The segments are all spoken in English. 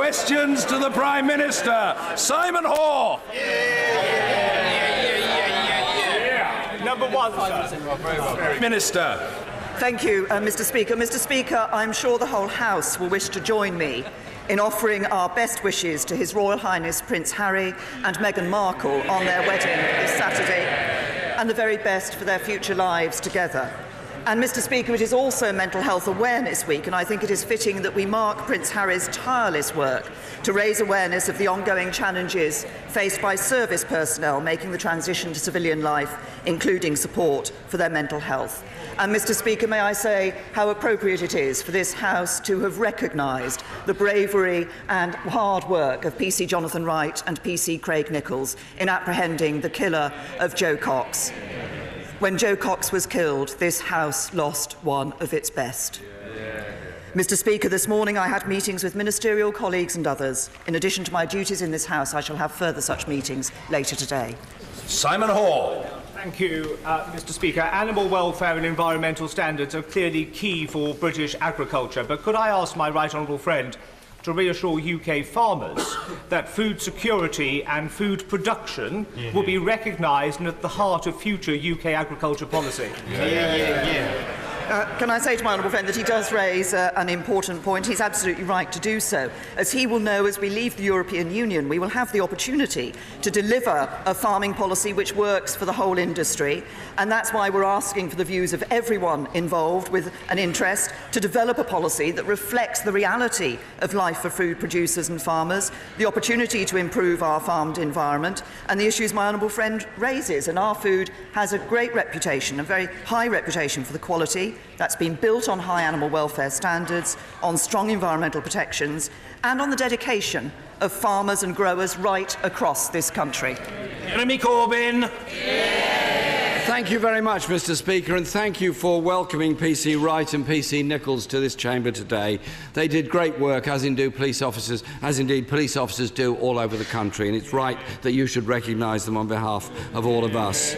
Questions to the Prime Minister. Simon Hoare. Number one, sir. Minister. Thank you, Mr. Speaker. Mr. Speaker, I'm sure the whole House will wish to join me in offering our best wishes to His Royal Highness Prince Harry and Meghan Markle on their wedding this Saturday, and the very best for their future lives together. And, Mr. Speaker, it is also Mental Health Awareness Week, and I think it is fitting that we mark Prince Harry's tireless work to raise awareness of the ongoing challenges faced by service personnel making the transition to civilian life, including support for their mental health. And, Mr. Speaker, may I say how appropriate it is for this House to have recognised the bravery and hard work of PC Jonathan Wright and PC Craig Nichols in apprehending the killer of Joe Cox. When Joe Cox was killed, this House lost one of its best. Mr. Speaker, this morning I had meetings with ministerial colleagues and others. In addition to my duties in this House, I shall have further such meetings later today. Simon Hoare. Thank you, Mr. Speaker. Animal welfare and environmental standards are clearly key for British agriculture, but could I ask my right honourable friend to reassure UK farmers that food security and food production will be recognised and at the heart of future UK agriculture policy? Can I say to my honourable friend that he does raise an important point. He's absolutely right to do so. As he will know, as we leave the European Union, we will have the opportunity to deliver a farming policy which works for the whole industry, and that's why we're asking for the views of everyone involved with an interest to develop a policy that reflects the reality of life for food producers and farmers, the opportunity to improve our farmed environment, and the issues my honourable friend raises. And our food has a great reputation, a very high reputation for the quality that's been built on high animal welfare standards, on strong environmental protections, and on the dedication of farmers and growers right across this country. Jeremy Corbyn. Thank you very much, Mr. Speaker, and thank you for welcoming PC Wright and PC Nichols to this chamber today. They did great work, as indeed police officers do all over the country, and it's right that you should recognise them on behalf of all of us.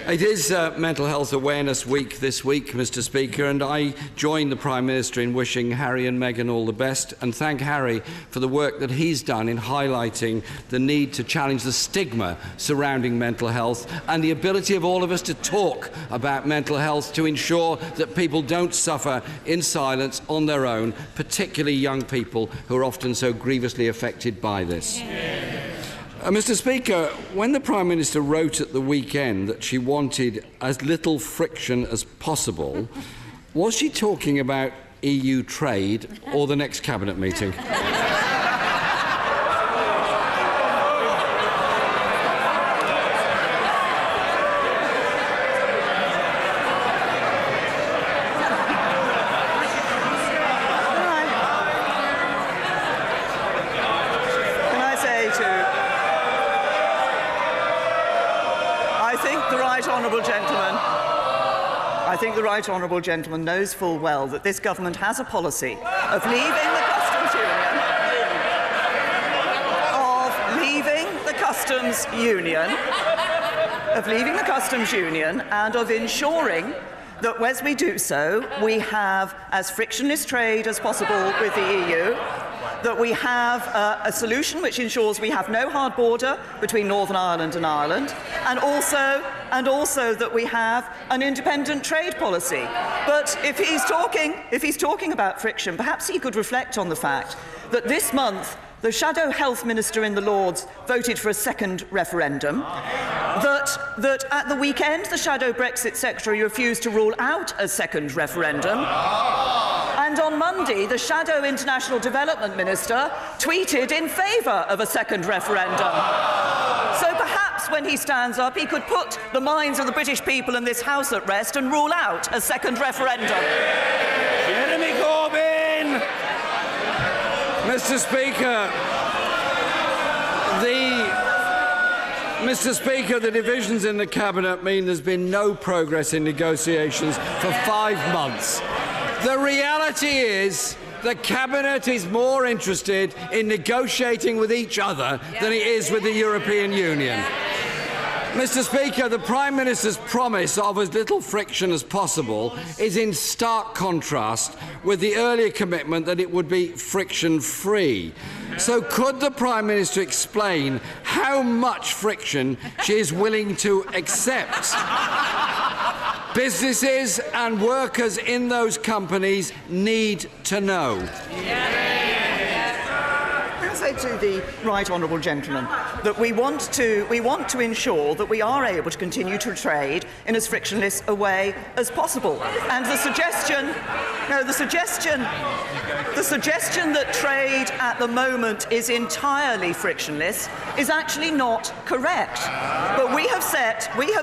It is Mental Health Awareness Week this week, Mr. Speaker, and I join the Prime Minister in wishing Harry and Meghan all the best, and thank Harry for the work that he's done in highlighting the need to challenge the stigma surrounding mental health and the ability of all of us to talk about mental health to ensure that people don't suffer in silence on their own, particularly young people who are often so grievously affected by this. Mr. Speaker, when the Prime Minister wrote at the weekend that she wanted as little friction as possible, was she talking about EU trade or the next Cabinet meeting? I think the right honourable gentleman knows full well that this government has a policy of leaving the customs union, and of ensuring that as we do so, we have as frictionless trade as possible with the EU, that we have a solution which ensures we have no hard border between Northern Ireland and Ireland, and also that we have an independent trade policy. But if he's talking about friction, perhaps he could reflect on the fact that this month the Shadow Health Minister in the Lords voted for a second referendum, that at the weekend the Shadow Brexit Secretary refused to rule out a second referendum, and on Monday the Shadow International Development Minister tweeted in favour of a second referendum. So perhaps when he stands up he could put the minds of the British people in this House at rest and rule out a second referendum. Jeremy Corbyn. Mr. Speaker, the divisions in the Cabinet mean there's been no progress in negotiations for 5 months. The reality is the Cabinet is more interested in negotiating with each other than it is with the European Union. Mr. Speaker, the Prime Minister's promise of as little friction as possible is in stark contrast with the earlier commitment that it would be friction-free. So could the Prime Minister explain how much friction she is willing to accept? Businesses and workers in those companies need to know. To the right honourable gentleman that we want to ensure that we are able to continue to trade in as frictionless a way as possible. And the suggestion that trade at the moment is entirely frictionless is actually not correct. But we have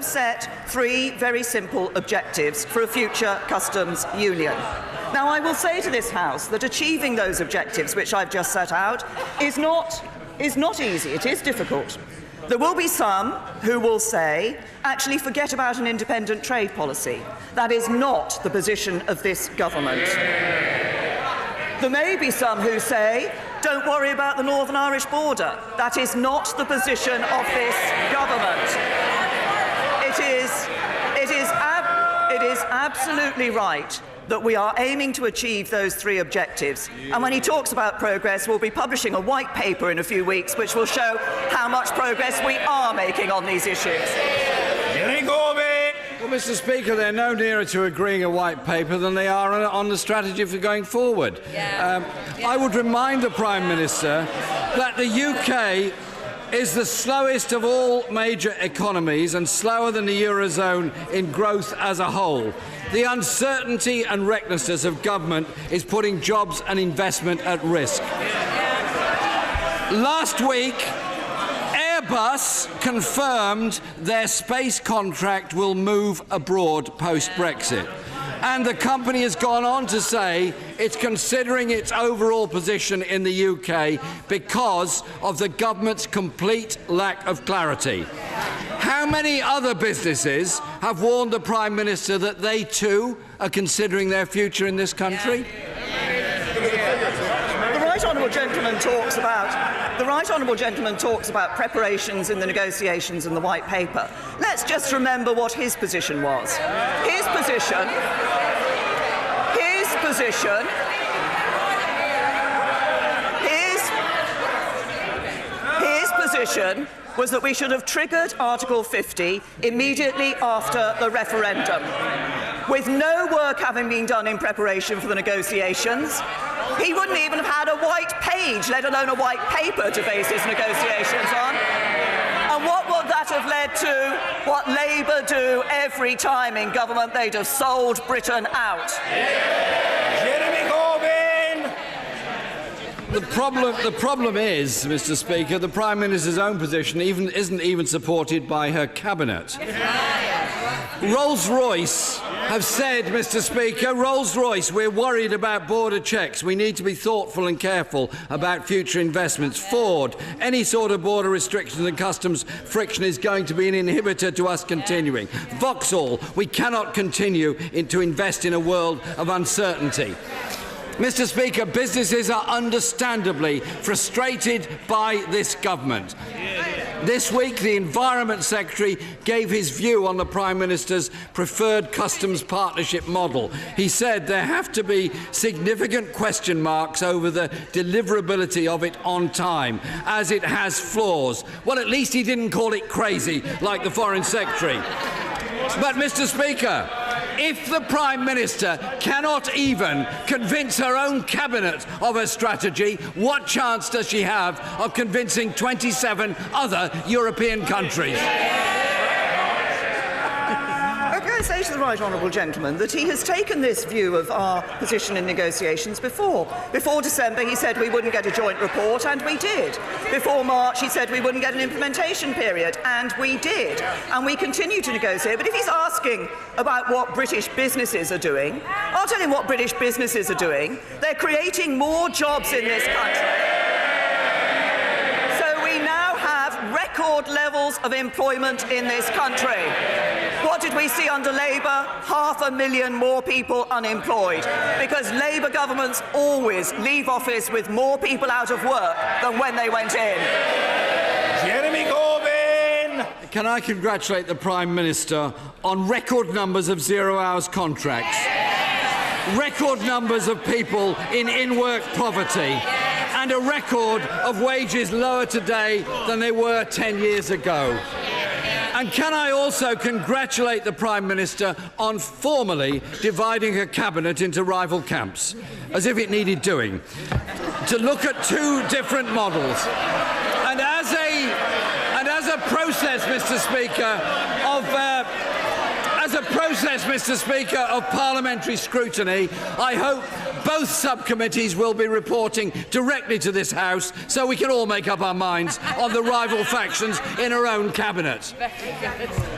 set three very simple objectives for a future customs union. Now, I will say to this House that achieving those objectives, which I've just set out, is not easy. It is difficult. There will be some who will say, actually, forget about an independent trade policy. That is not the position of this government. There may be some who say, don't worry about the Northern Irish border. That is not the position of this government. It is absolutely right that we are aiming to achieve those three objectives. And when he talks about progress, we'll be publishing a white paper in a few weeks which will show how much progress we are making on these issues. Well, Mr. Speaker, they're no nearer to agreeing a white paper than they are on the strategy for going forward. I would remind the Prime Minister that the UK is the slowest of all major economies and slower than the Eurozone in growth as a whole. The uncertainty and recklessness of government is putting jobs and investment at risk. Last week, Airbus confirmed their space contract will move abroad post-Brexit. And the company has gone on to say it's considering its overall position in the UK because of the government's complete lack of clarity. How many other businesses have warned the Prime Minister that they too are considering their future in this country? The right honourable gentleman talks about preparations in the negotiations and the white paper. Let's just remember what his position was. His position was that we should have triggered Article 50 immediately after the referendum. With no work having been done in preparation for the negotiations, he wouldn't even have had a white page, let alone a white paper, to base his negotiations on. And what would that have led to? What Labour do every time in government? They'd have sold Britain out. The problem is, Mr. Speaker, the Prime Minister's own position isn't even supported by her cabinet. Rolls-Royce have said, Mr. Speaker, Rolls-Royce, we're worried about border checks. We need to be thoughtful and careful about future investments. Ford, any sort of border restrictions and customs friction is going to be an inhibitor to us continuing. Vauxhall, we cannot continue to invest in a world of uncertainty. Mr. Speaker, businesses are understandably frustrated by this government. This week, the Environment Secretary gave his view on the Prime Minister's preferred customs partnership model. He said there have to be significant question marks over the deliverability of it on time, as it has flaws. Well, at least he didn't call it crazy, like the Foreign Secretary. But, Mr. Speaker, if the Prime Minister cannot even convince her own cabinet of her strategy, what chance does she have of convincing 27 other European countries? I say to the right honourable gentleman that he has taken this view of our position in negotiations before. Before December, he said we wouldn't get a joint report, and we did. Before March, he said we wouldn't get an implementation period, and we did. And we continue to negotiate. But if he's asking about what British businesses are doing, I'll tell him what British businesses are doing. They're creating more jobs in this country. So we now have record levels of employment in this country. What did we see under Labour? 500,000 more people unemployed, because Labour governments always leave office with more people out of work than when they went in. Jeremy Corbyn! Can I congratulate the Prime Minister on record numbers of zero-hours contracts, record numbers of people in in-work poverty, and a record of wages lower today than they were 10 years ago. And can I also congratulate the Prime Minister on formally dividing her cabinet into rival camps, as if it needed doing, to look at two different models. And as a process, Mr. Speaker, of parliamentary scrutiny, I hope both subcommittees will be reporting directly to this House so we can all make up our minds on the rival factions in our own cabinet.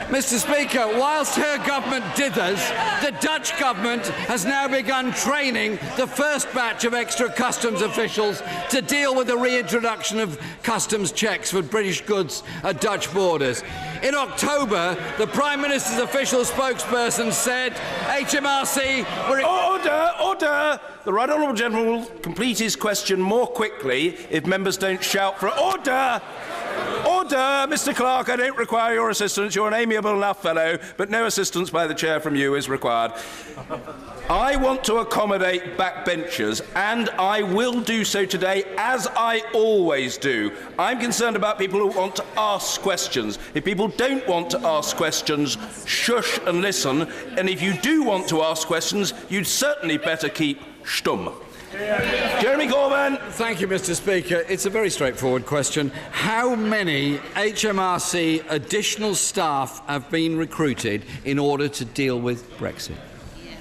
Mr. Speaker, whilst her government dithers, the Dutch government has now begun training the first batch of extra customs officials to deal with the reintroduction of customs checks for British goods at Dutch borders. In October, the Prime Minister's official spokesperson said HMRC were... Order! The right honourable gentleman will complete his question more quickly if members don't shout for order! Order! Mr Clark, I don't require your assistance. You're an amiable enough fellow, but no assistance by the chair from you is required. I want to accommodate backbenchers, and I will do so today, as I always do. I'm concerned about people who want to ask questions. If people don't want to ask questions, shush and listen. And if you do want to ask questions, you'd certainly better keep stum. Jeremy Corbyn. Thank you, Mr. Speaker. It's a very straightforward question. How many HMRC additional staff have been recruited in order to deal with Brexit?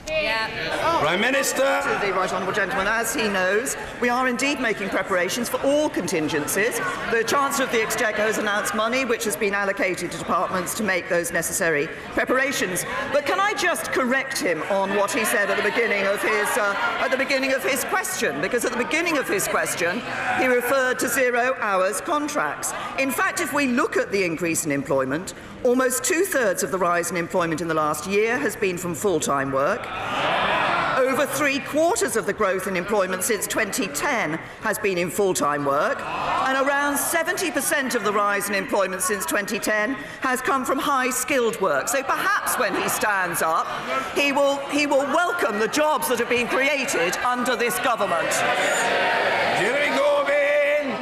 Prime Minister. To the right honourable gentleman, as he knows, we are indeed making preparations for all contingencies. The Chancellor of the Exchequer has announced money which has been allocated to departments to make those necessary preparations. But can I just correct him on what he said at the beginning of his question? Because at the beginning of his question, he referred to 0 hours contracts. In fact, if we look at the increase in employment, almost 2/3 of the rise in employment in the last year has been from full-time work. Over 3/4 of the growth in employment since 2010 has been in full-time work, and around 70% of the rise in employment since 2010 has come from high-skilled work. So perhaps when he stands up, he will welcome the jobs that have been created under this government.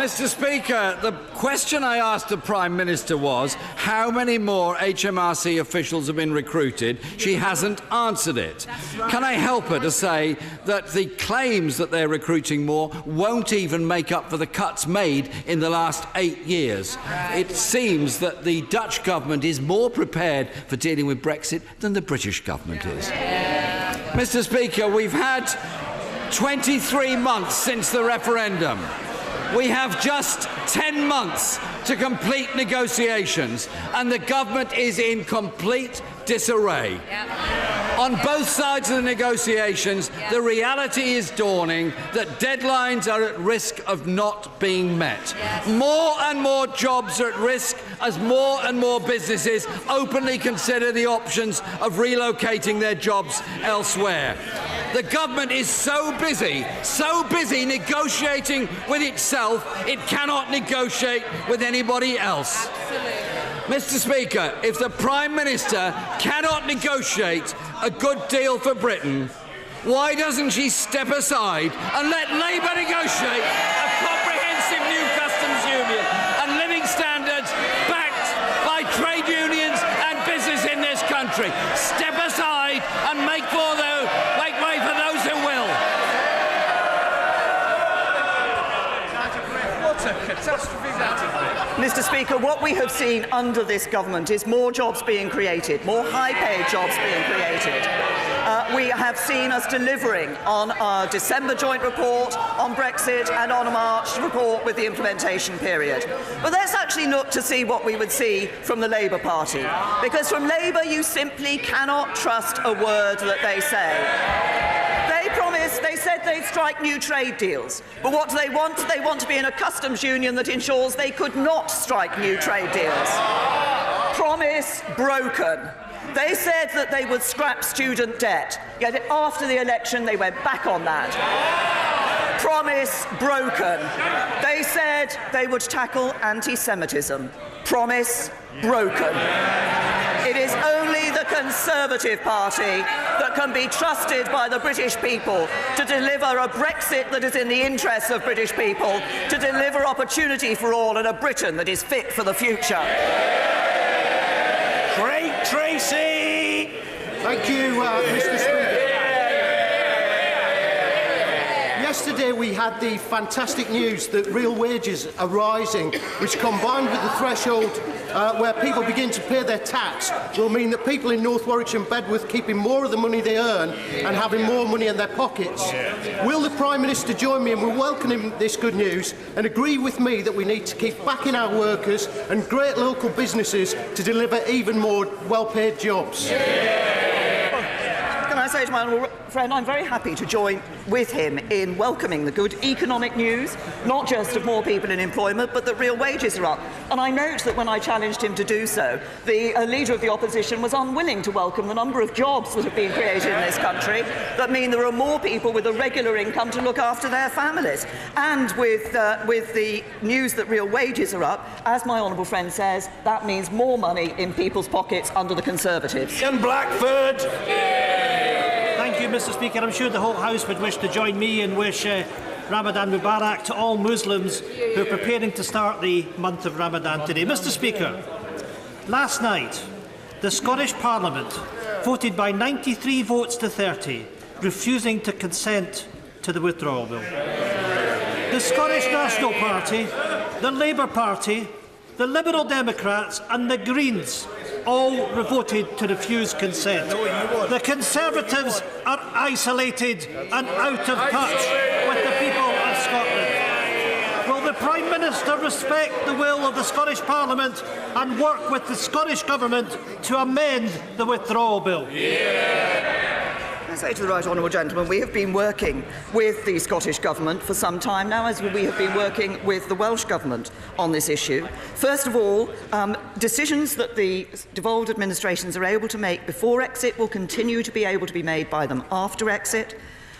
Mr. Speaker, the question I asked the Prime Minister was how many more HMRC officials have been recruited. She hasn't answered it. Can I help her to say that the claims that they're recruiting more won't even make up for the cuts made in the last 8 years? It seems that the Dutch government is more prepared for dealing with Brexit than the British government is. Mr. Speaker, we've had 23 months since the referendum. We have just 10 months to complete negotiations, and the government is in complete disarray. On both sides of the negotiations, the reality is dawning that deadlines are at risk of not being met. More and more jobs are at risk as more and more businesses openly consider the options of relocating their jobs elsewhere. The government is so busy negotiating with itself, it cannot negotiate with anybody else. Mr. Speaker, if the Prime Minister cannot negotiate a good deal for Britain, why doesn't she step aside and let Labour negotiate a comprehensive new customs union and living standards backed by trade unions and business in this country? Step aside and make way for those who will. What a catastrophe that has been. Mr. Speaker, what we have seen under this government is more jobs being created, more high-paid jobs being created. We have seen us delivering on our December joint report on Brexit and on a March report with the implementation period. But let's actually look to see what we would see from the Labour Party, because from Labour you simply cannot trust a word that they say. They said they'd strike new trade deals. But what do they want? They want to be in a customs union that ensures they could not strike new trade deals. Promise broken. They said that they would scrap student debt, yet after the election they went back on that. Promise broken. They said they would tackle anti-Semitism. Promise broken. It is only the Conservative Party that can be trusted by the British people to deliver a Brexit that is in the interests of British people, to deliver opportunity for all and a Britain that is fit for the future. Great Tracy! Thank you, Mr. Speaker. Yesterday we had the fantastic news that real wages are rising, which combined with the threshold where people begin to pay their tax will mean that people in North Warwickshire and Bedworth keeping more of the money they earn and having more money in their pockets. Will the Prime Minister join me in welcoming this good news and agree with me that we need to keep backing our workers and great local businesses to deliver even more well-paid jobs? Can I say to my honourable friend, I'm very happy to join with him in welcoming the good economic news, not just of more people in employment, but that real wages are up. And I note that when I challenged him to do so, the Leader of the Opposition was unwilling to welcome the number of jobs that have been created in this country that mean there are more people with a regular income to look after their families. And with the news that real wages are up, as my honourable friend says, that means more money in people's pockets under the Conservatives. Ian Blackford! Thank you, Mr. Speaker. I'm sure the whole House would wish to join me and wish Ramadan Mubarak to all Muslims who are preparing to start the month of Ramadan today. Mr. Speaker, last night the Scottish Parliament voted by 93 votes to 30, refusing to consent to the withdrawal bill. The Scottish National Party, the Labour Party, the Liberal Democrats and the Greens all voted to refuse consent. The Conservatives are isolated and out of touch with the people of Scotland. Will the Prime Minister respect the will of the Scottish Parliament and work with the Scottish Government to amend the withdrawal bill? I say to the right honourable gentleman, we have been working with the Scottish Government for some time now, as we have been working with the Welsh Government on this issue. First of all, decisions that the devolved administrations are able to make before exit will continue to be able to be made by them after exit.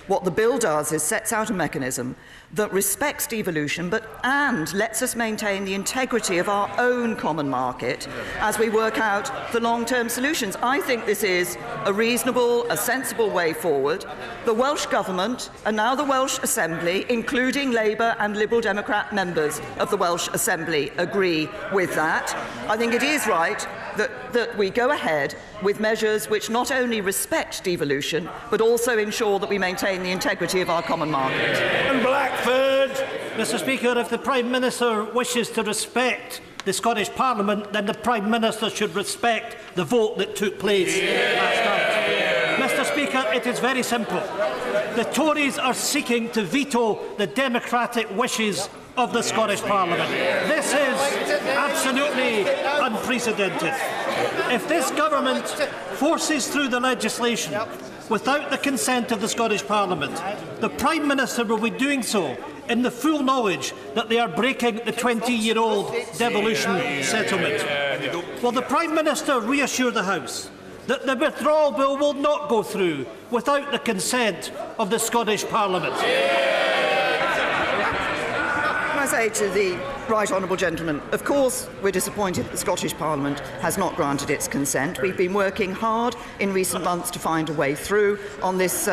What the bill does is sets out a mechanism that respects devolution and lets us maintain the integrity of our own common market as we work out the long-term solutions. I think this is a reasonable, a sensible way forward. The Welsh Government and now the Welsh Assembly, including Labour and Liberal Democrat members of the Welsh Assembly, agree with that. I think it is right that we go ahead with measures which not only respect devolution but also ensure that we maintain the integrity of our common market. And Blackford! Mr. Speaker, if the Prime Minister wishes to respect the Scottish Parliament, then the Prime Minister should respect the vote that took place last night. Mr. Speaker, it is very simple. The Tories are seeking to veto the democratic wishes of the Scottish Parliament. This is absolutely unprecedented. If this government forces through the legislation without the consent of the Scottish Parliament, the Prime Minister will be doing so in the full knowledge that they are breaking the 20-year-old devolution settlement. Will the Prime Minister reassure the House that the withdrawal bill will not go through without the consent of the Scottish Parliament? I say to the right honourable gentleman, of course we're disappointed that the Scottish Parliament has not granted its consent. We've been working hard in recent months to find a way through on this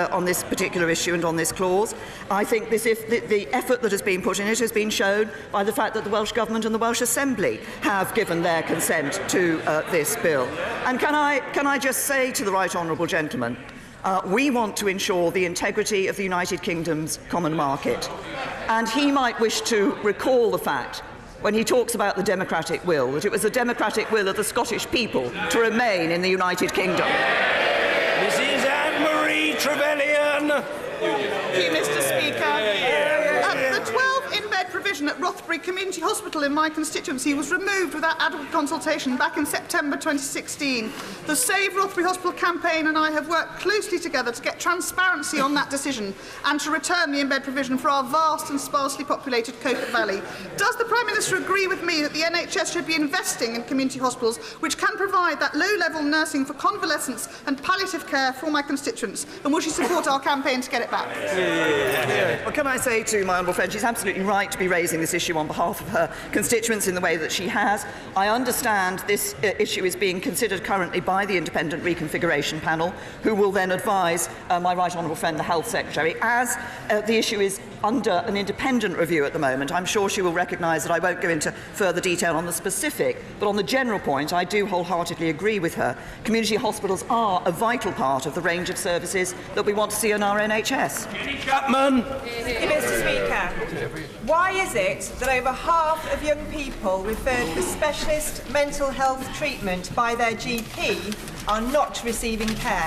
particular issue and on this clause. I think the effort that has been put in it has been shown by the fact that the Welsh Government and the Welsh Assembly have given their consent to this bill. And can I just say to the right honourable gentleman, we want to ensure the integrity of the United Kingdom's common market. And he might wish to recall the fact, when he talks about the democratic will, that it was the democratic will of the Scottish people to remain in the United Kingdom. Mrs. Anne-Marie Trevelyan. Thank you, Mr. Speaker. The 12 in-bed provision provision at Rothbury Community Hospital in my constituency was removed without adequate consultation back in September 2016. The Save Rothbury Hospital campaign and I have worked closely together to get transparency on that decision and to return the in-bed provision for our vast and sparsely populated Coquet Valley. Does the Prime Minister agree with me that the NHS should be investing in community hospitals which can provide that low-level nursing for convalescence and palliative care for my constituents? And will she support our campaign to get it back? Well, can I say to my honourable friend, she's absolutely right to be raising this issue on behalf of her constituents in the way that she has. I understand this issue is being considered currently by the Independent Reconfiguration Panel, who will then advise my right honourable friend, the Health Secretary. As the issue is under an independent review at the moment, I'm sure she will recognise that I won't go into further detail on the specific, but on the general point, I do wholeheartedly agree with her. Community hospitals are a vital part of the range of services that we want to see in our NHS. Jenny Chapman. Mr. Speaker, why is it that over half of young people referred for specialist mental health treatment by their GP are not receiving care?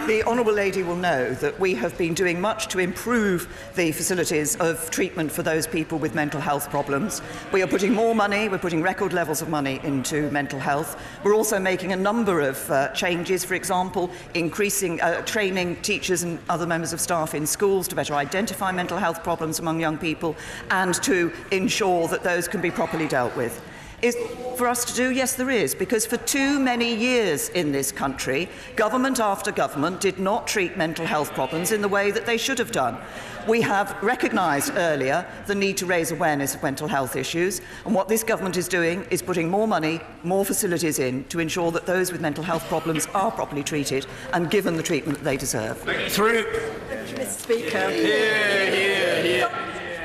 The honourable lady will know that we have been doing much to improve the facilities of treatment for those people with mental health problems. We are putting more money, we're putting record levels of money into mental health. We're also making a number of changes, for example, increasing training teachers and other members of staff in schools to better identify mental health problems among young people and to ensure that those can be properly dealt with. Is for us to do? Yes, there is, because for too many years in this country, government after government did not treat mental health problems in the way that they should have done. We have recognised earlier the need to raise awareness of mental health issues, and what this government is doing is putting more money, more facilities in to ensure that those with mental health problems are properly treated and given the treatment that they deserve. Through. Thank you, Mr. Speaker.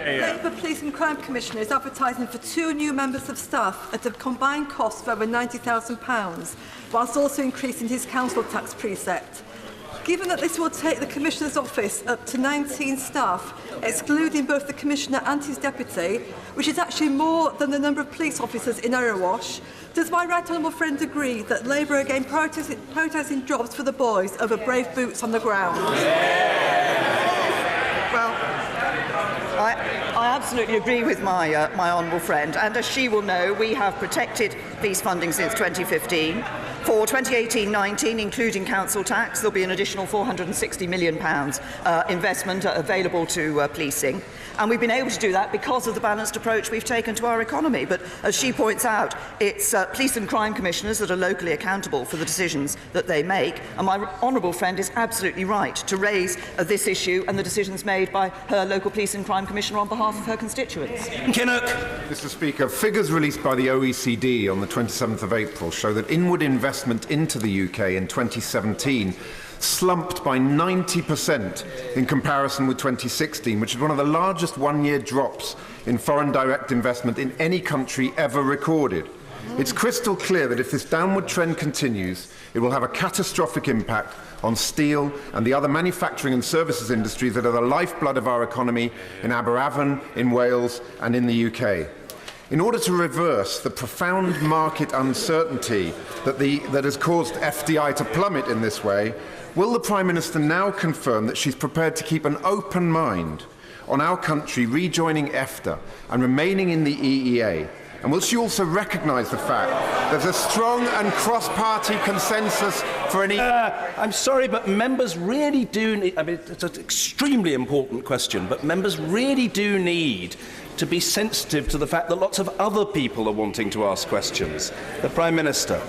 Labour Police and Crime Commissioner is advertising for 2 new members of staff at a combined cost of over £90,000, whilst also increasing his council tax precept. Given that this will take the Commissioner's office up to 19 staff, excluding both the Commissioner and his deputy, which is actually more than the number of police officers in Erewash, does my right honourable friend agree that Labour are again prioritising jobs for the boys over brave boots on the ground? Well, I absolutely agree with my honourable friend, and as she will know, we have protected police funding since 2015. For 2018-19, including council tax, there'll be an additional £460 million investment available to policing. And we've been able to do that because of the balanced approach we've taken to our economy. But as she points out, it's police and crime commissioners that are locally accountable for the decisions that they make. And my honourable friend is absolutely right to raise this issue and the decisions made by her local police and crime commissioner on behalf of her constituents. Kinnock. Mr. Speaker, figures released by the OECD on the 27th of April show that inward investment into the UK in 2017 slumped by 90% in comparison with 2016, which is one of the largest one-year drops in foreign direct investment in any country ever recorded. It's crystal clear that if this downward trend continues, it will have a catastrophic impact on steel and the other manufacturing and services industries that are the lifeblood of our economy in Aberavon, in Wales and in the UK. In order to reverse the profound market uncertainty that has caused FDI to plummet in this way, will the Prime Minister now confirm that she's prepared to keep an open mind on our country rejoining EFTA and remaining in the EEA? And will she also recognise the fact there's a strong and cross-party consensus for an I'm sorry, but members really do need... I mean, it's an extremely important question, but members really do need to be sensitive to the fact that lots of other people are wanting to ask questions. The Prime Minister.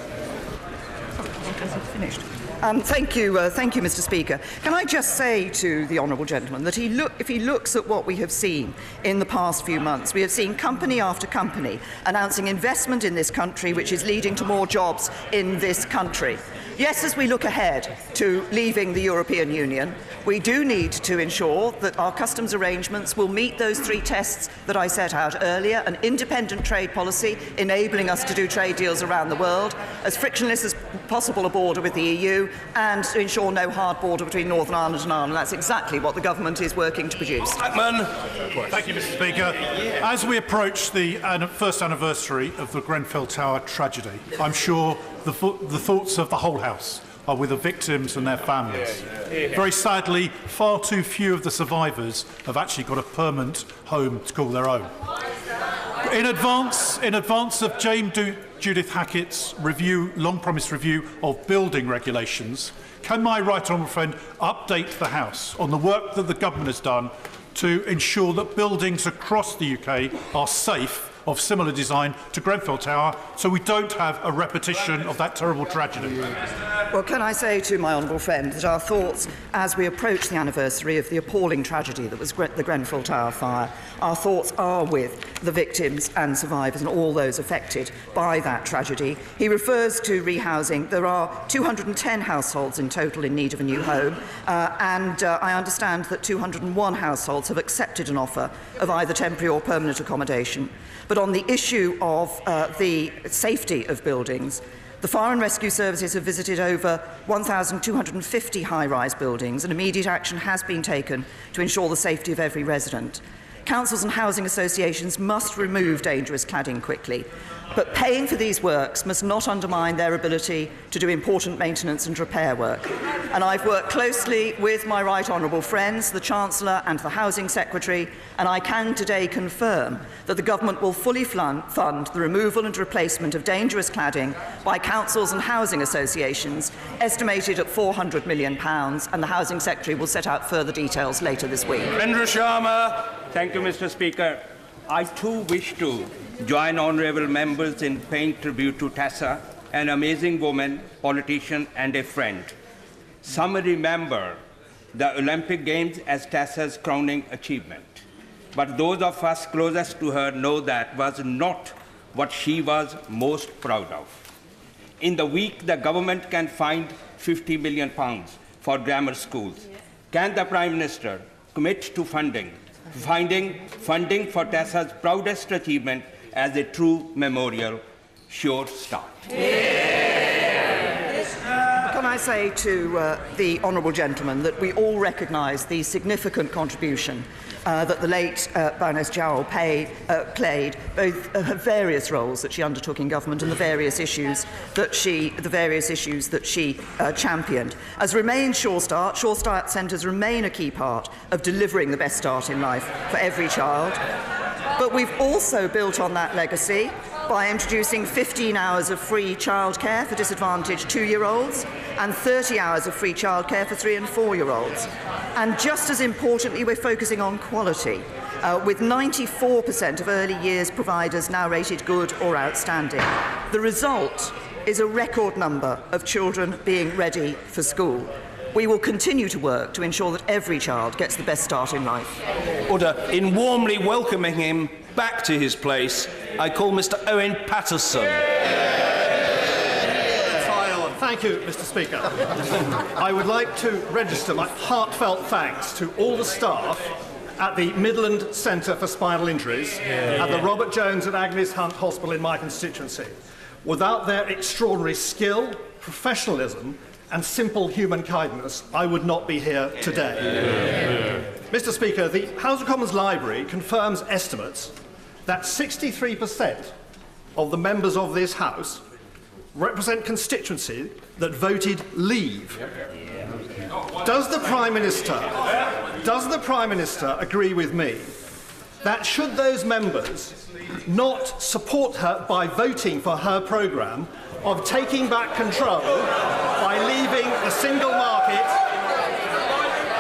Finished. Thank you, Mr. Speaker. Can I just say to the honourable gentleman that if he looks at what we have seen in the past few months, we have seen company after company announcing investment in this country which is leading to more jobs in this country. Yes, as we look ahead to leaving the European Union, we do need to ensure that our customs arrangements will meet those 3 tests that I set out earlier: an independent trade policy enabling us to do trade deals around the world, as frictionless as possible a border with the EU, and to ensure no hard border between Northern Ireland and Ireland. That's exactly what the government is working to produce. Thank you, Mr. Speaker. As we approach the first anniversary of the Grenfell Tower tragedy, I'm sure the thoughts of the whole House are with the victims and their families. Very sadly, far too few of the survivors have actually got a permanent home to call their own. In advance of Judith Hackett's long-promised review of building regulations, can my right honourable friend update the House on the work that the government has done to ensure that buildings across the UK are safe of similar design to Grenfell Tower, so we don't have a repetition of that terrible tragedy? Well, can I say to my honourable friend that our thoughts, as we approach the anniversary of the appalling tragedy that was the Grenfell Tower fire, our thoughts are with the victims and survivors and all those affected by that tragedy. He refers to rehousing. There are 210 households in total in need of a new home, and I understand that 201 households have accepted an offer of either temporary or permanent accommodation. But on the issue of the safety of buildings, the Fire and Rescue Services have visited over 1,250 high-rise buildings, and immediate action has been taken to ensure the safety of every resident. Councils and housing associations must remove dangerous cladding quickly, but paying for these works must not undermine their ability to do important maintenance and repair work. And I've worked closely with my right honourable friends, the Chancellor and the Housing Secretary, and I can today confirm that the Government will fully fund the removal and replacement of dangerous cladding by councils and housing associations, estimated at £400 million, and the Housing Secretary will set out further details later this week. Rendra Sharma. Thank you, Mr. Speaker. I too wish to join honourable members in paying tribute to Tessa, an amazing woman, politician and a friend. Some remember the Olympic Games as Tessa's crowning achievement, but those of us closest to her know that was not what she was most proud of. In the week, the government can find £50 million for grammar schools. Can the Prime Minister commit to finding for Tessa's proudest achievement as a true memorial? Sure start. Can I say to the honourable gentleman that we all recognise the significant contribution that the late Baroness Jowell played, both her various roles that she undertook in government and the various issues that she championed. As remains Sure Start centres remain a key part of delivering the best start in life for every child. But we've also built on that legacy by introducing 15 hours of free childcare for disadvantaged 2-year-olds and 30 hours of free childcare for 3- and 4-year-olds. And just as importantly, we're focusing on quality, with 94% of early years providers now rated good or outstanding. The result is a record number of children being ready for school. We will continue to work to ensure that every child gets the best start in life. Order. In warmly welcoming him back to his place, I call Mr. Owen Patterson. Thank you, Mr. Speaker. I would like to register my heartfelt thanks to all the staff at the Midland Centre for Spinal Injuries at the Robert Jones and Agnes Hunt Hospital in my constituency. Without their extraordinary skill, professionalism and simple human kindness, I would not be here today. Mr. Speaker, the House of Commons Library confirms estimates that 63% of the members of this House represent constituency that voted leave. Does the Prime Minister agree with me that should those members not support her by voting for her programme of taking back control by leaving the single market,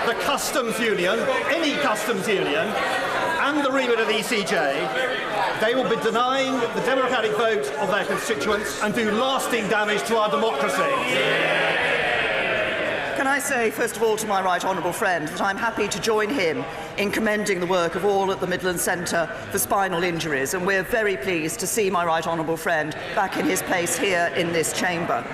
the customs union, any customs union, and the remit of the ECJ, they will be denying the democratic vote of their constituents and do lasting damage to our democracy. Can I say, first of all, to my right honourable friend that I'm happy to join him in commending the work of all at the Midland Centre for Spinal Injuries, and we're very pleased to see my right honourable friend back in his place here in this chamber.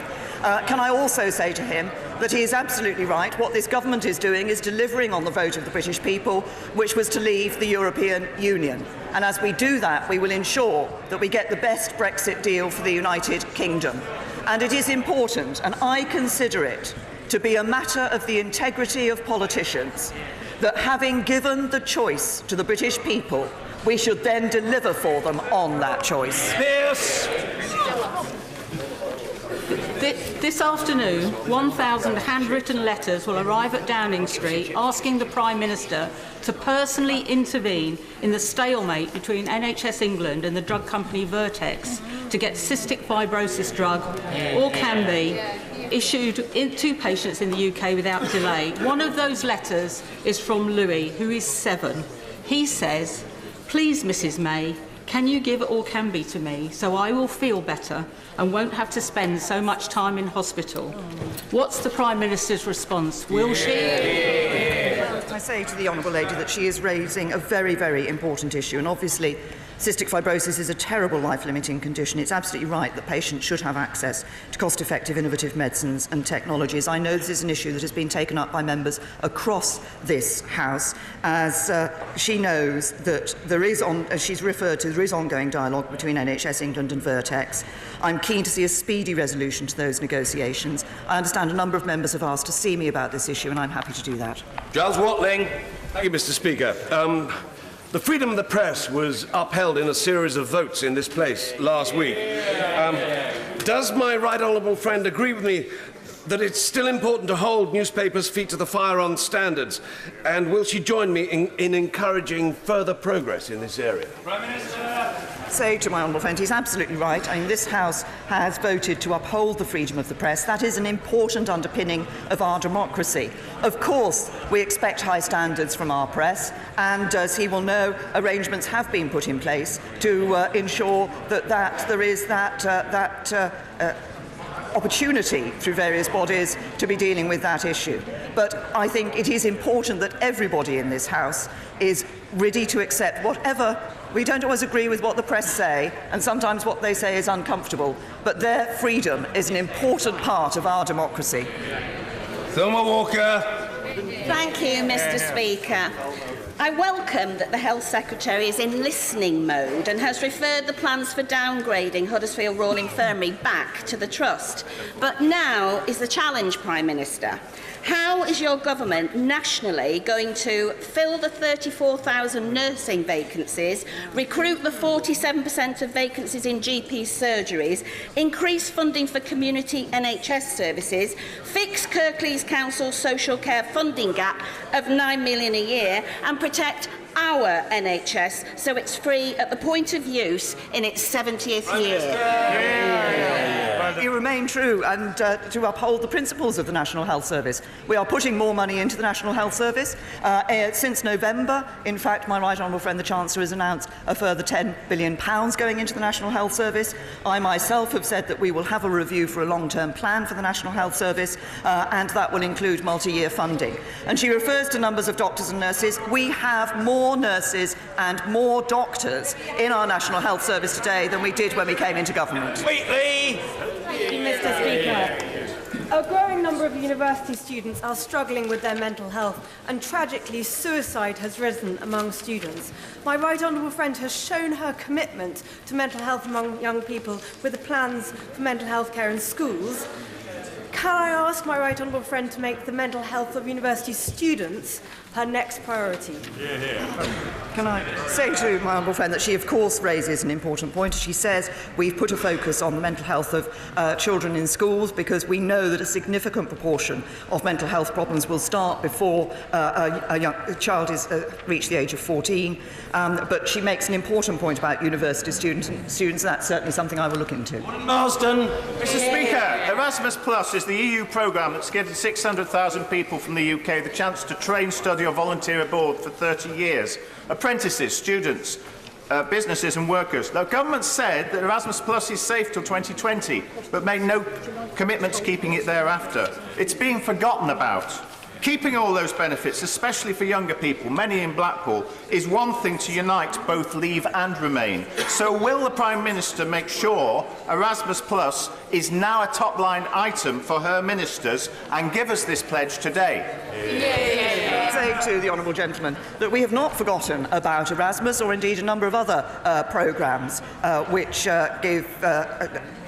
Can I also say to him that he is absolutely right. What this government is doing is delivering on the vote of the British people, which was to leave the European Union. And as we do that, we will ensure that we get the best Brexit deal for the United Kingdom. And it is important, and I consider it to be a matter of the integrity of politicians, that having given the choice to the British people, we should then deliver for them on that choice. Pierce. This afternoon, 1,000 handwritten letters will arrive at Downing Street asking the Prime Minister to personally intervene in the stalemate between NHS England and the drug company Vertex to get cystic fibrosis drug, or can be, issued to patients in the UK without delay. One of those letters is from Louis, who is 7. He says, "Please, Mrs May, can you give Orkambi to me so I will feel better and won't have to spend so much time in hospital?" What's the Prime Minister's response? Will she? I say to the Honourable Lady that she is raising a very, very important issue, and obviously cystic fibrosis is a terrible life-limiting condition. It's absolutely right that patients should have access to cost-effective, innovative medicines and technologies. I know this is an issue that has been taken up by members across this House, as she knows that there is, as she's referred to, there is ongoing dialogue between NHS England and Vertex. I'm keen to see a speedy resolution to those negotiations. I understand a number of members have asked to see me about this issue, and I'm happy to do that. Giles Watling. Thank you, Mr. Speaker. The freedom of the press was upheld in a series of votes in this place last week. Does my right honourable friend agree with me that it's still important to hold newspapers' feet to the fire on standards? And will she join me in encouraging further progress in this area? Prime Minister. Say to my honourable friend, he's absolutely right. I mean, this House has voted to uphold the freedom of the press. That is an important underpinning of our democracy. Of course, we expect high standards from our press, and as he will know, arrangements have been put in place to ensure that there is that opportunity through various bodies to be dealing with that issue. But I think it is important that everybody in this House is ready to accept whatever. We don't always agree with what the press say, and sometimes what they say is uncomfortable, but their freedom is an important part of our democracy. Thelma Walker. Thank you, Mr. Speaker. I welcome that the Health Secretary is in listening mode and has referred the plans for downgrading Huddersfield Royal Infirmary back to the Trust. But now is the challenge, Prime Minister. How is your government nationally going to fill the 34,000 nursing vacancies, recruit the 47% of vacancies in GP surgeries, increase funding for community NHS services, fix Kirklees Council's social care funding gap of £9 million a year, and protect our NHS so it's free at the point of use in its 70th year? You remain true and to uphold the principles of the National Health Service. We are putting more money into the National Health Service. Since November, in fact, my right honourable friend the Chancellor has announced a further £10 billion going into the National Health Service. I myself have said that we will have a review for a long-term plan for the National Health Service, and that will include multi-year funding. And she refers to numbers of doctors and nurses. We have more nurses and more doctors in our National Health Service today than we did when we came into government. Wheatley. Thank you, Mr. Speaker. A growing number of university students are struggling with their mental health, and tragically suicide has risen among students. My right honourable friend has shown her commitment to mental health among young people with the plans for mental health care in schools. Can I ask my right honourable friend to make the mental health of university students her next priority? Can I say to my honourable friend that she of course raises an important point. She says we've put a focus on the mental health of children in schools because we know that a significant proportion of mental health problems will start before a child is reached the age of 14. But she makes an important point about university students, and that's certainly something I will look into. Marsden. Mr. Speaker, Erasmus Plus is the EU programme that's given 600,000 people from the UK the chance to train, study or volunteer abroad for 30 years. Apprentices, students, businesses and workers. The government said that Erasmus Plus is safe till 2020, but made no commitment to keeping it thereafter. It's being forgotten about. Keeping all those benefits, especially for younger people, many in Blackpool, is one thing to unite both leave and remain. So will the Prime Minister make sure Erasmus Plus is now a top-line item for her ministers and give us this pledge today? say to the honourable gentleman that we have not forgotten about Erasmus or indeed a number of other programmes which give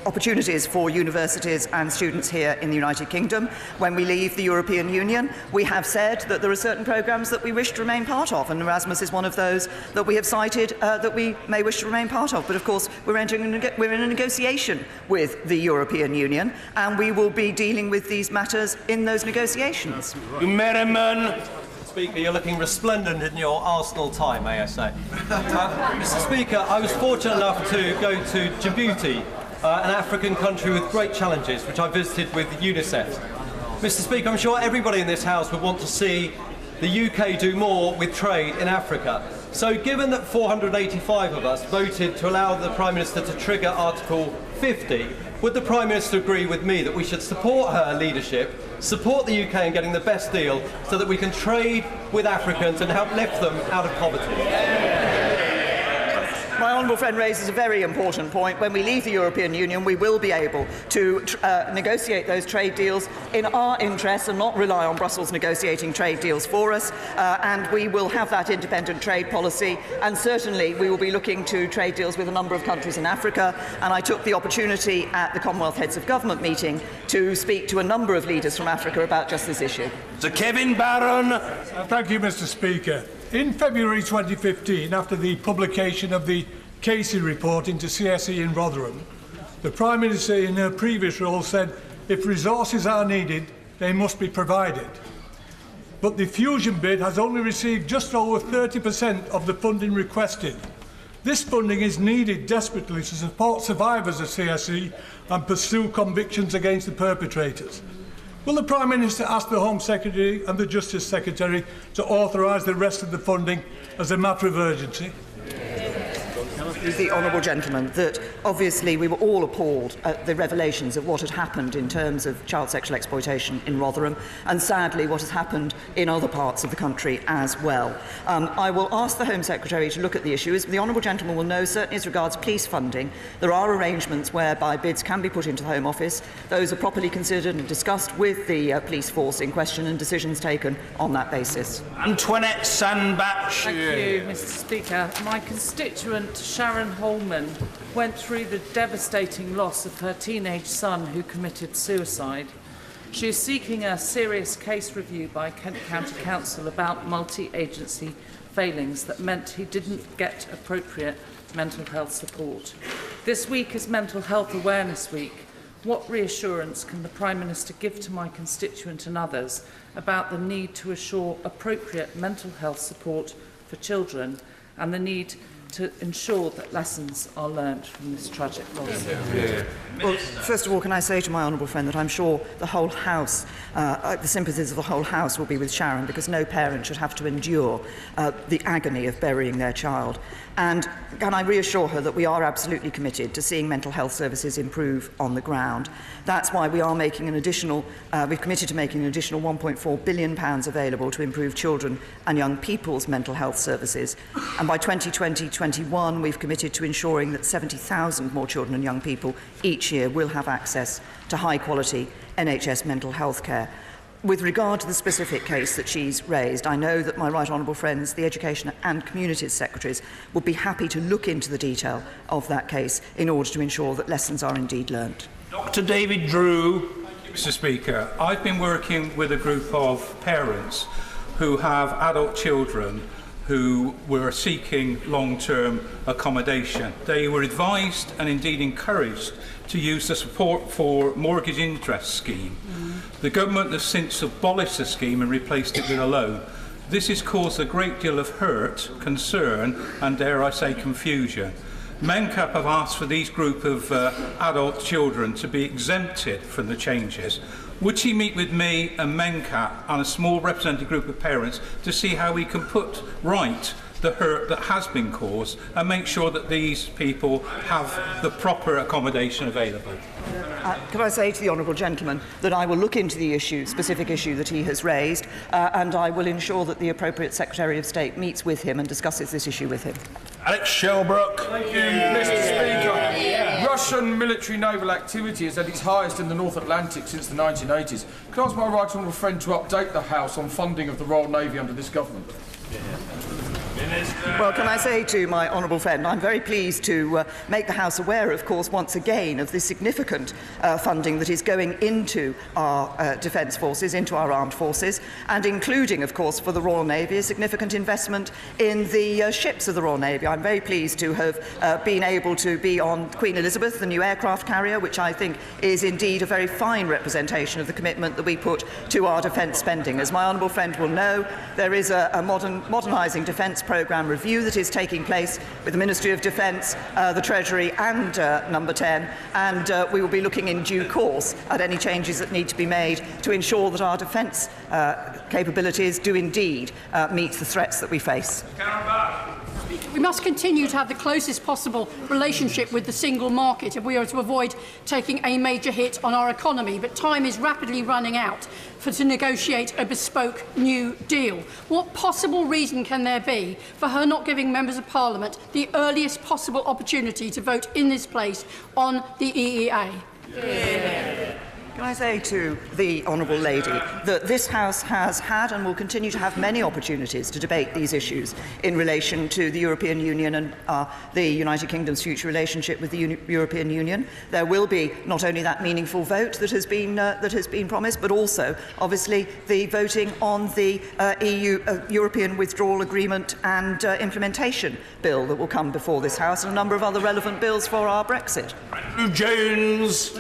opportunities for universities and students here in the United Kingdom. When we leave the European Union, we have said that there are certain programmes that we wish to remain part of, and Erasmus is one of those that we have cited that we may wish to remain part of. But of course, we're in a negotiation with the European Union, and we will be dealing with these matters in those negotiations. Merriman. Speaker, you're looking resplendent in your Arsenal tie, may I say. Mr. Speaker, I was fortunate enough to go to Djibouti, an African country with great challenges, which I visited with UNICEF. Mr. Speaker, I'm sure everybody in this House would want to see the UK do more with trade in Africa. So given that 485 of us voted to allow the Prime Minister to trigger Article 50, would the Prime Minister agree with me that we should support her leadership, support the UK in getting the best deal so that we can trade with Africans and help lift them out of poverty? My honourable friend raises a very important point. When we leave the European Union, we will be able to negotiate those trade deals in our interests and not rely on Brussels negotiating trade deals for us. And we will have that independent trade policy. And certainly we will be looking to trade deals with a number of countries in Africa. And I took the opportunity at the Commonwealth Heads of Government meeting to speak to a number of leaders from Africa about just this issue. Sir Kevin Barron. Thank you, Mr. Speaker. In February 2015, after the publication of the Casey report into CSE in Rotherham, the Prime Minister in her previous role said if resources are needed, they must be provided. But the fusion bid has only received just over 30% of the funding requested. This funding is needed desperately to support survivors of CSE and pursue convictions against the perpetrators. Will the Prime Minister ask the Home Secretary and the Justice Secretary to authorise the rest of the funding as a matter of urgency? The honourable gentleman that obviously we were all appalled at the revelations of what had happened in terms of child sexual exploitation in Rotherham, and sadly what has happened in other parts of the country as well. I will ask the Home Secretary to look at the issue. As the honourable gentleman will know, certainly as regards police funding, there are arrangements whereby bids can be put into the Home Office. Those are properly considered and discussed with the police force in question, and decisions taken on that basis. Antoinette Sandbach. Thank you, Mr. Speaker. My constituent Sharon Holman went through the devastating loss of her teenage son who committed suicide. She is seeking a serious case review by Kent County Council about multi-agency failings that meant he didn't get appropriate mental health support. This week is Mental Health Awareness Week. What reassurance can the Prime Minister give to my constituent and others about the need to assure appropriate mental health support for children and the need to ensure that lessons are learnt from this tragic loss? Well, first of all, can I say to my honourable friend that I'm sure the whole House, the sympathies of the whole House will be with Sharon, because no parent should have to endure the agony of burying their child. And can I reassure her that we are absolutely committed to seeing mental health services improve on the ground. That's why we are making an additional, we've committed to making an additional £1.4 billion available to improve children and young people's mental health services. And by 2020-21, we've committed to ensuring that 70,000 more children and young people each year will have access to high-quality NHS mental health care. With regard to the specific case that she's raised, I know that my right honourable friends, the Education and Communities Secretaries, would be happy to look into the detail of that case in order to ensure that lessons are indeed learnt. Dr. David Drew. Mr. Speaker, I've been working with a group of parents who have adult children who were seeking long-term accommodation. They were advised and indeed encouraged to use the support for mortgage interest scheme. The government has since abolished the scheme and replaced it with a loan. This has caused a great deal of hurt, concern and, dare I say, confusion. MENCAP have asked for these group of adult children to be exempted from the changes. Would she meet with me and MENCAP and a small representative group of parents to see how we can put right the hurt that has been caused and make sure that these people have the proper accommodation available? Can I say to the honourable gentleman that I will look into the issue, specific issue that he has raised, and I will ensure that the appropriate Secretary of State meets with him and discusses this issue with him. Alex Shelbrooke. Thank you, Mr. Speaker. Russian military naval activity is at its highest in the North Atlantic since the 1980s. Could I ask my right honourable friend to update the House on funding of the Royal Navy under this government? Well, can I say to my honourable friend, I'm very pleased to make the House aware, of course, once again, of the significant funding that is going into our defence forces, into our armed forces, and including, of course, for the Royal Navy, a significant investment in the ships of the Royal Navy. I'm very pleased to have been able to be on Queen Elizabeth, the new aircraft carrier, which I think is indeed a very fine representation of the commitment that we put to our defence spending. As my honourable friend will know, there is a modernising defence programme review that is taking place with the Ministry of Defence, the Treasury and Number 10, and we will be looking in due course at any changes that need to be made to ensure that our defence capabilities do indeed meet the threats that we face. We must continue to have the closest possible relationship with the single market if we are to avoid taking a major hit on our economy, but time is rapidly running out to negotiate a bespoke new deal. What possible reason can there be for her not giving members of Parliament the earliest possible opportunity to vote in this place on the EEA? Can I say to the Honourable Lady that this House has had and will continue to have many opportunities to debate these issues in relation to the European Union and the United Kingdom's future relationship with the European Union. There will be not only that meaningful vote that has been promised, but also, obviously, the voting on the European Withdrawal Agreement and implementation bill that will come before this House, and a number of other relevant bills for our Brexit. Jones.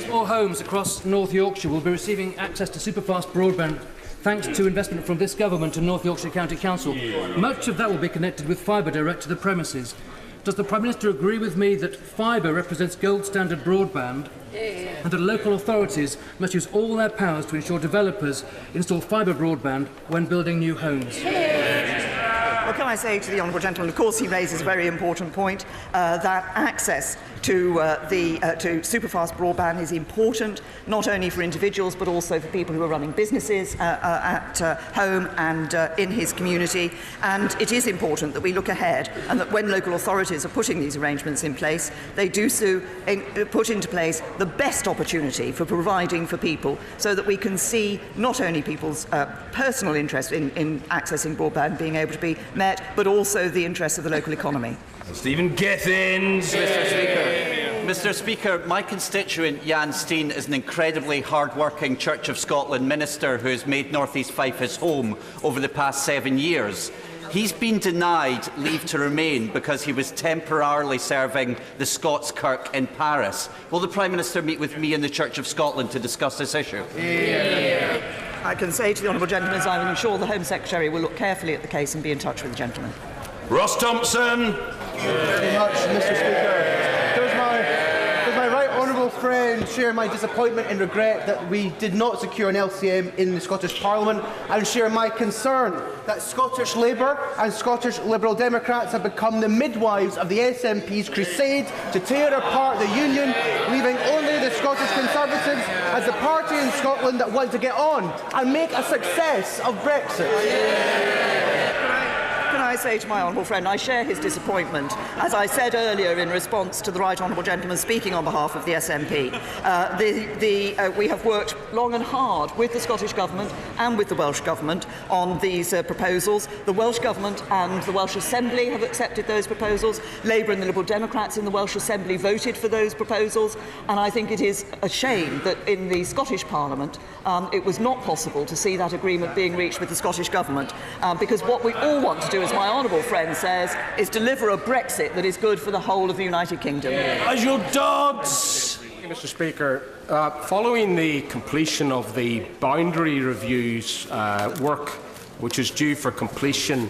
More homes across North Yorkshire will be receiving access to superfast broadband thanks to investment from this government and North Yorkshire County Council. Much of that will be connected with fibre direct to the premises. Does the Prime Minister agree with me that fibre represents gold standard broadband and that local authorities must use all their powers to ensure developers install fibre broadband when building new homes? Well, can I say to the honourable gentleman, of course he raises a very important point, that access to superfast broadband is important, not only for individuals but also for people who are running businesses at home and in his community. And it is important that we look ahead and that when local authorities are putting these arrangements in place, they do so put into place the best opportunity for providing for people so that we can see not only people's personal interest in accessing broadband being able to be met, but also the interests of the local economy. Stephen Gethins. Mr Speaker, my constituent Jan Steen is an incredibly hard-working Church of Scotland minister who has made North East Fife his home over the past 7 years. He's been denied leave to remain because he was temporarily serving the Scots Kirk in Paris. Will the Prime Minister meet with me and the Church of Scotland to discuss this issue? I can say to the honourable gentleman, I'm sure the Home Secretary will look carefully at the case and be in touch with the gentleman. Ross Thompson. Thank you very much, Mr Speaker. Does my right honourable friend share my disappointment and regret that we did not secure an LCM in the Scottish Parliament, and share my concern that Scottish Labour and Scottish Liberal Democrats have become the midwives of the SNP's crusade to tear apart the Union, leaving only the Scottish Conservatives as the party in Scotland that want to get on and make a success of Brexit? Can I say to my honourable friend, I share his disappointment. As I said earlier in response to the right honourable gentleman speaking on behalf of the SNP, we have worked long and hard with the Scottish Government and with the Welsh Government on these proposals. The Welsh Government and the Welsh Assembly have accepted those proposals. Labour and the Liberal Democrats in the Welsh Assembly voted for those proposals, and I think it is a shame that in the Scottish Parliament it was not possible to see that agreement being reached with the Scottish Government, because what we all want to do, as my honourable friend says, is deliver a Brexit that is good for the whole of the United Kingdom. Nigel Dodds. Mr Speaker, following the completion of the boundary reviews work, which is due for completion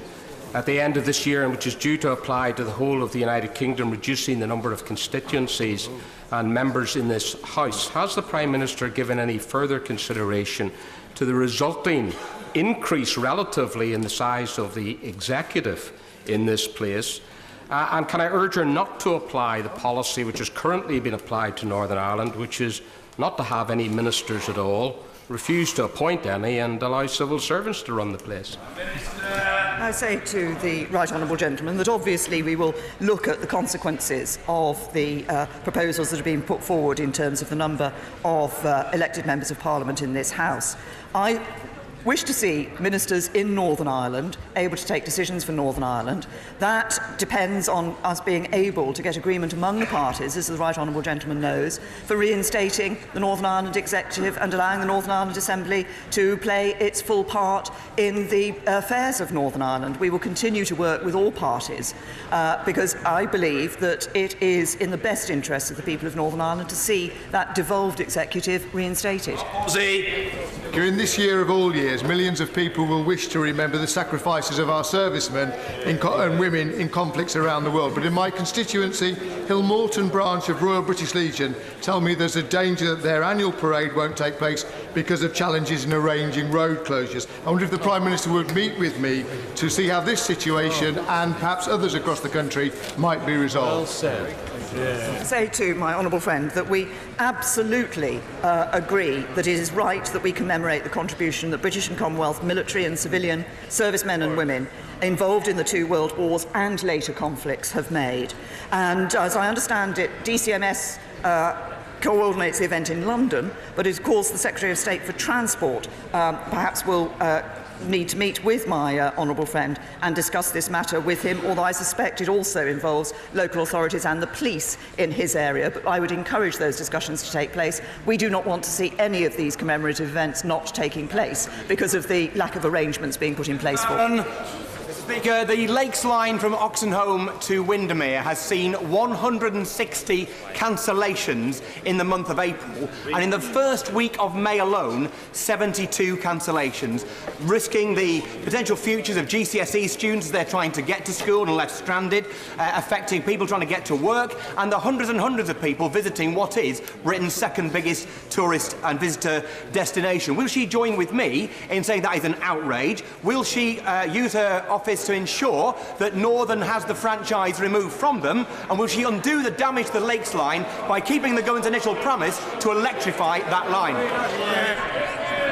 at the end of this year and which is due to apply to the whole of the United Kingdom, reducing the number of constituencies and members in this House, has the Prime Minister given any further consideration to the resulting increase relatively in the size of the executive in this place? And can I urge her not to apply the policy which is currently being applied to Northern Ireland, which is not to have any ministers at all, refuse to appoint any and allow civil servants to run the place. I say to the right honourable gentleman that obviously we will look at the consequences of the proposals that are being put forward in terms of the number of elected members of Parliament in this House. I wish to see ministers in Northern Ireland able to take decisions for Northern Ireland. That depends on us being able to get agreement among the parties, as the right honourable gentleman knows, for reinstating the Northern Ireland Executive and allowing the Northern Ireland Assembly to play its full part in the affairs of Northern Ireland. We will continue to work with all parties because I believe that it is in the best interest of the people of Northern Ireland to see that devolved executive reinstated. During this year of all years, millions of people will wish to remember the sacrifices of our servicemen and women in conflicts around the world. But in my constituency, Hillmorton branch of Royal British Legion tell me there's a danger that their annual parade won't take place because of challenges in arranging road closures. I wonder if the Prime Minister would meet with me to see how this situation and perhaps others across the country might be resolved. Well said. I say to my honourable friend that we absolutely agree that it is right that we commemorate the contribution that British and Commonwealth military and civilian servicemen and women involved in the two world wars and later conflicts have made. And as I understand it, DCMS coordinates the event in London, but of course the Secretary of State for Transport perhaps will need to meet with my honourable friend and discuss this matter with him, although I suspect it also involves local authorities and the police in his area. But I would encourage those discussions to take place. We do not want to see any of these commemorative events not taking place because of the lack of arrangements being put in place for them. Speaker, the Lakes line from Oxenholme to Windermere has seen 160 cancellations in the month of April, and in the first week of May alone, 72 cancellations, risking the potential futures of GCSE students as they're trying to get to school and left stranded, affecting people trying to get to work, and the hundreds and hundreds of people visiting what is Britain's second biggest tourist and visitor destination. Will she join with me in saying that is an outrage? Will she use her office to ensure that Northern has the franchise removed from them, and will she undo the damage to the Lakes line by keeping the government's initial promise to electrify that line?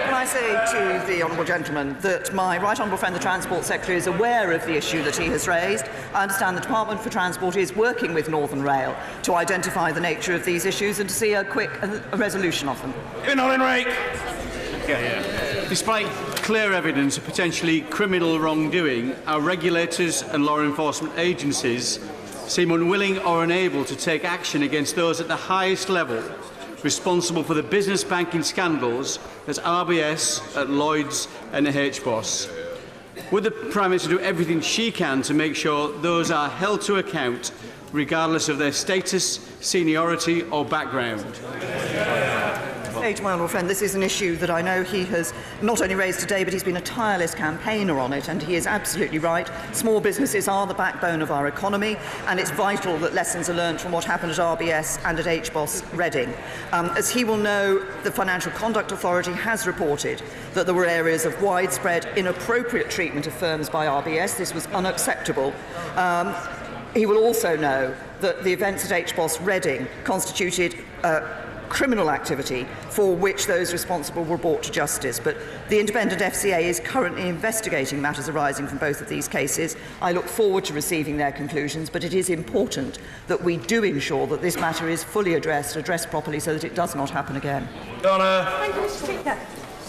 Can I say to the honourable gentleman that my right honourable friend the Transport Secretary is aware of the issue that he has raised. I understand the Department for Transport is working with Northern Rail to identify the nature of these issues and to see a quick resolution of them. Despite clear evidence of potentially criminal wrongdoing, our regulators and law enforcement agencies seem unwilling or unable to take action against those at the highest level responsible for the business banking scandals at RBS, at Lloyds and at HBOS. Would the Prime Minister do everything she can to make sure those are held to account regardless of their status, seniority or background? To my honourable friend, this is an issue that I know he has not only raised today, but he's been a tireless campaigner on it, and he is absolutely right. Small businesses are the backbone of our economy, and it's vital that lessons are learned from what happened at RBS and at HBOS Reading. As he will know, the Financial Conduct Authority has reported that there were areas of widespread inappropriate treatment of firms by RBS. This was unacceptable. He will also know that the events at HBOS Reading constituted criminal activity for which those responsible were brought to justice. But the independent FCA is currently investigating matters arising from both of these cases. I look forward to receiving their conclusions, but it is important that we do ensure that this matter is fully addressed properly so that it does not happen again. Thank you, Mr. Speaker.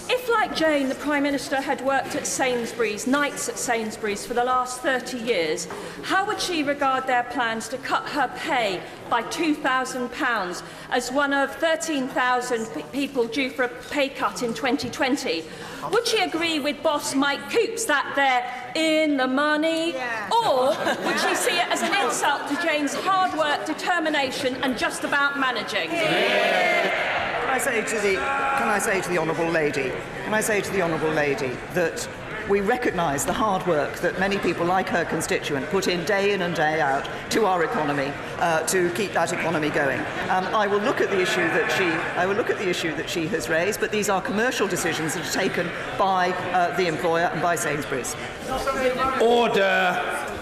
If, like Jane, the Prime Minister had worked at Sainsbury's, nights at Sainsbury's for the last 30 years, how would she regard their plans to cut her pay by £2,000 as one of 13,000 people due for a pay cut in 2020? Would she agree with boss Mike Coops that they're in the money? Yeah. Or would she see it as an insult to Jane's hard work, determination and just about managing? Yeah. Can I say to the honourable lady that we recognise the hard work that many people like her constituent put in and day out to our economy to keep that economy going. I will look at the issue that she has raised, but these are commercial decisions that are taken by the employer and by Sainsbury's. Order.